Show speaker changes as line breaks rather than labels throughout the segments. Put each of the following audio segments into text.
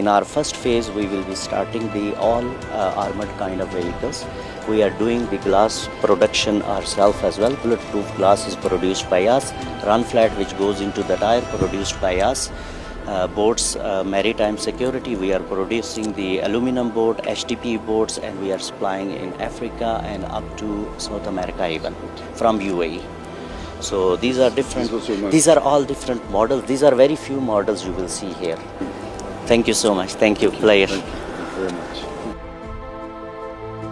in our first phase, we will be starting the all armored kind of vehicles. We are doing the glass production ourselves as well. Bulletproof glass is produced by us. Run flat, which goes into the tire, produced by us. Boats, maritime security, we are producing the aluminum boat, HTP boats, and we are supplying in Africa and up to South America even from UAE. So these are different. These are all different models. These are very few models you will see here. Thank you so much. Thank you, player.
Thank you very much.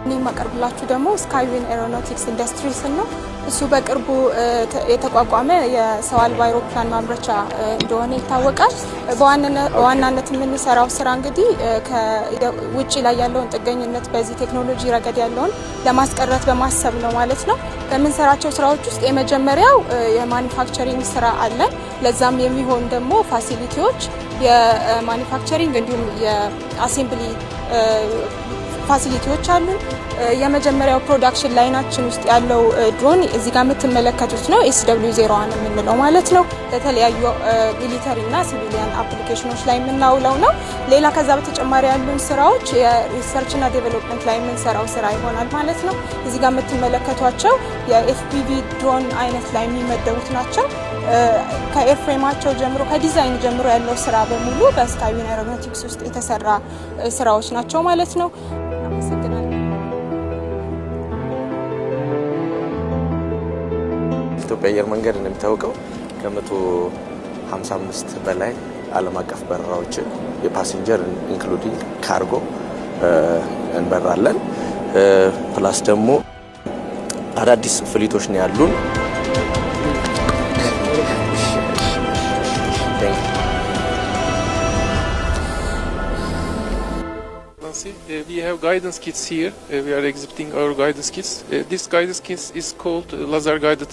እኔ የማቀርብላችሁ ደግሞ ስካይዊን ኤሮኖቲክስ ኢንዱስትሪስ ነው። እሱ በቅርቡ የተቋቋመ የሰው አልባ አውሮፕላን ማምረቻ እንደሆነ ይታወቃል። በዋናነት የምንሰራው ስራ እንግዲህ ከውጭ ላይ ያለውን ጥገኝነት በዚህ ቴክኖሎጂ ረገድ ያለውን ለማስቀረት በማሰብ ነው ማለት ነው። በምንሰራቸው ስራዎች ውስጥ የመጀመሪያው የማኒፋክቸሪንግ ስራ አለ። ለዛም የሚሆን ደግሞ ፋሲሊቲዎች የማኒፋክቸሪንግ እንዲሁም የአሴምብሊ ፋሲሊቲዎች አሉ። የመጀመሪያው ፕሮዳክሽን ላይናችን ውስጥ ያለው ድሮን እዚህ ጋር የምትመለከቱት ነው። SW01 የምንለው ማለት ነው። ለተለያዩ ሚሊተሪ እና ሲቪሊያን አፕሊኬሽኖች ላይ የምናውለው ነው። ሌላ ከዛ በተጨማሪ ያሉን ስራዎች የሪሰርች እና ዴቨሎፕመንት ላይ የምንሰራው ስራ ይሆናል ማለት ነው። እዚህ ጋር የምትመለከቷቸው የFPV ድሮን አይነት ላይ የሚመደቡት ናቸው። ከኤርፍሬማቸው ጀምሮ ከዲዛይን ጀምሮ ያለው ስራ በሙሉ በስካይዊን ኤሮኖቲክስ ውስጥ የተሰራ ስራዎች ናቸው ማለት ነው።
ኢትዮጵያ አየር መንገድ እንደሚታወቀው ከ155 በላይ ዓለም አቀፍ በረራዎችን የፓሴንጀር ኢንክሉዲንግ ካርጎ እንበራለን። ፕላስ ደግሞ አዳዲስ ፍሊቶች ነው ያሉን።
We have guidance kits here. We are exhibiting our guidance kits. This guidance kit is called laser guided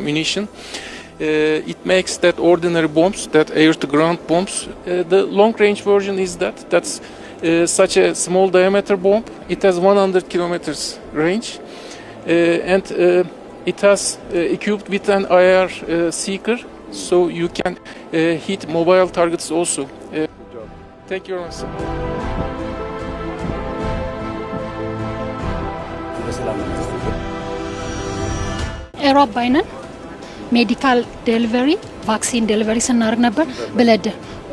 munition. It makes that ordinary bombs, that air-to-ground bombs. The long-range version is that's such a small diameter bomb. It has 100 kilometers range, and it has equipped with an IR seeker, so you can hit mobile targets also. Thank you very much.
ኤሮ አባይነን ሜዲካል ዴሊቨሪ ቫክሲን ዴሊቨሪ ስናደርግ ነበር። ብለድ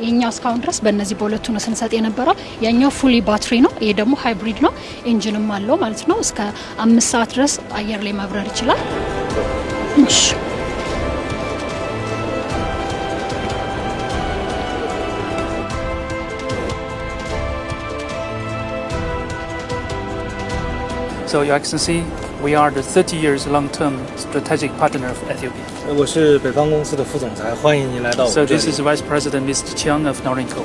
የኛው እስካሁን ድረስ በእነዚህ በሁለቱ ነው ስንሰጥ የነበረው። ያኛው ፉሊ ባትሪ ነው፣ ይሄ ደግሞ ሃይብሪድ ነው። ኢንጂንም አለው ማለት ነው። እስከ 5 ሰዓት ድረስ አየር ላይ መብረር ይችላል። እሺ
So, Your Excellency, we are the 30 years long-term strategic partner of Ethiopia.
我是北方公司的副总裁，欢迎您来到我们这
So
里。
this is Vice President Mr. Chiang of Norinco.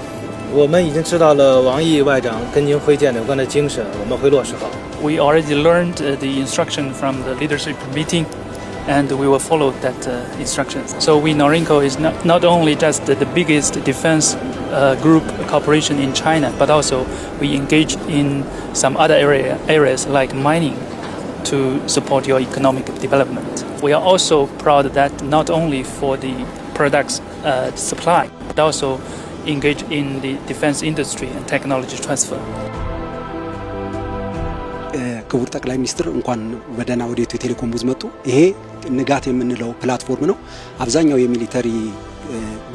我们已经知道了王毅外长跟您会见的有关的精神，我们会落实好。
We already learned the instruction from the leadership meeting, and we will follow that instructions. So we Norinco is not only just the biggest defense group corporation in China, but also we engage in some other areas like mining to support your economic development. We are also proud that not only for the products supply, but also engage in the defense industry and technology transfer.
ክቡር ጠቅላይ ሚኒስትር እንኳን በደህና ወደ ኢትዮ ቴሌኮም ቡዝ መጡ። ይሄ ንጋት የምንለው ፕላትፎርም ነው። አብዛኛው የሚሊተሪ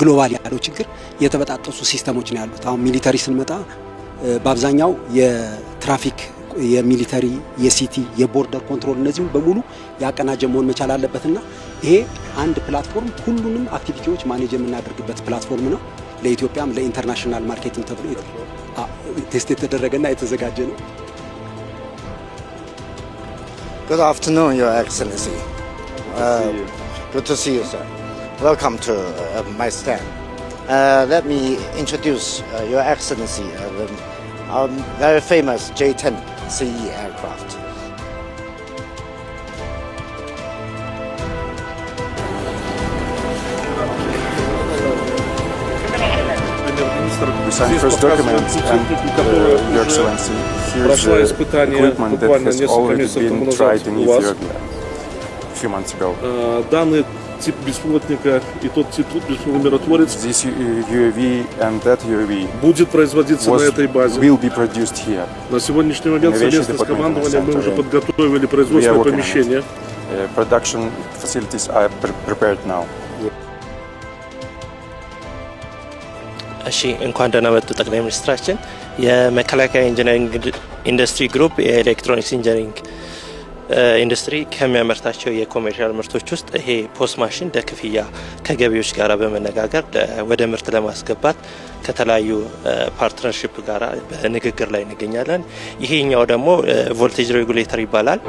ግሎባል ያለው ችግር የተበጣጠሱ ሲስተሞች ነው ያሉት። አሁን ሚሊተሪ ስንመጣ በአብዛኛው የትራፊክ የሚሊተሪ የሲቲ የቦርደር ኮንትሮል እነዚህም በሙሉ ያቀናጀ መሆን መቻል አለበትና ይሄ አንድ ፕላትፎርም ሁሉንም አክቲቪቲዎች ማኔጅ የምናደርግበት ፕላትፎርም ነው። ለኢትዮጵያም ለኢንተርናሽናል ማርኬቲንግ ተብሎ ቴስት የተደረገና የተዘጋጀ ነው።
Good afternoon, Your Excellency. Good to see you, sir. Welcome to my stand. Let me introduce Your Excellency our very famous J-10 CE aircraft.
We signed first documents, and Your Excellency, here's equipment that has already been tried in Ethiopia a few months ago.
Даний
тип беспилотника и тот тип миротворец.
This UAV and that UAV
будет производиться на этой базе.
Will be produced here.
На сегодняшний момент совместно с командованием мы уже подготовили производственное помещение.
Production facilities are prepared now.
እሺ እንኳን ደህና መጡ ጠቅላይ ሚኒስትራችን። የመከላከያ ኢንጂነሪንግ ኢንዱስትሪ ግሩፕ የኤሌክትሮኒክስ ኢንጂነሪንግ ኢንዱስትሪ ከሚያመርታቸው የኮሜርሻል ምርቶች ውስጥ ይሄ ፖስ ማሽን ለክፍያ ከገቢዎች ጋር በመነጋገር ወደ ምርት ለማስገባት ከተለያዩ ፓርትነርሺፕ ጋር በንግግር ላይ እንገኛለን። ይሄኛው ደግሞ ቮልቴጅ ሬጉሌተር ይባላል።